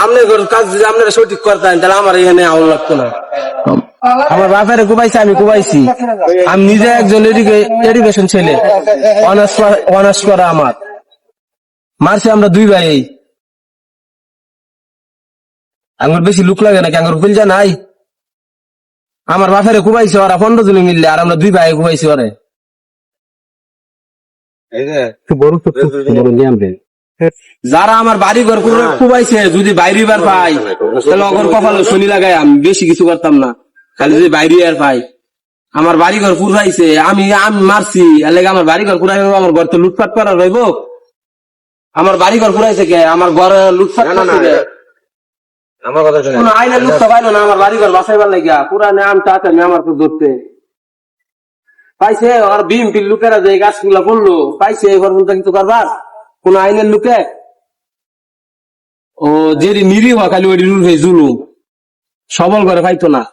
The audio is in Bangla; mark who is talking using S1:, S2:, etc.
S1: আপনার কাজ যদি আপনারা সঠিক করতেন তাহলে আমার এখানে আউন লাগতো না। আমার বাপের কুবাইছে, আমি কুবাইছি। আমি নিজে একজন এডুকেশন ছেলে, অনার্স করা আমার। মারছি আমরা 2 ভাই। আমার বেশি লুক লাগে নাকি? আমার উপিল যা নাই। আমার বাপের কুবাইছে ওরা 15 জনে মিললে, আর আমরা 2 ভাই কুবাইছি ওরে। যারা আমার বাড়ি ঘর কুবাইছে যদি বাইরে বার পাই তাহলে অগর কপালে শনি লাগাই, আমি বেশি কিছু করতাম না, খালি যদি বাইরে আর পাই। আমার বাড়ি ঘর পুরাইছে, আমি মারছি, আমার বাড়ি ঘর পুরাই, আমার ঘর তো লুটপাট করা রইব। আমার বাড়ি ঘর পুরাইছে কে? আমার ঘরে লুটপাট আমার কথা কোন আইনে লুটতে পাইলো না। আমার বাড়ি ঘর বাসাইবার লাগিয়া পুরা নামটা আছে, আমি আমার তো ধরতে পাইছে। আর বিএমপির লোকেরা যে গাছগুলা পড়লো পাইছে, এ পর্যন্ত কিছু করবার কোন আইনের লোকে? ও যে নিরীহ খালি ওই জুলুম, সবল করে পাইতো না।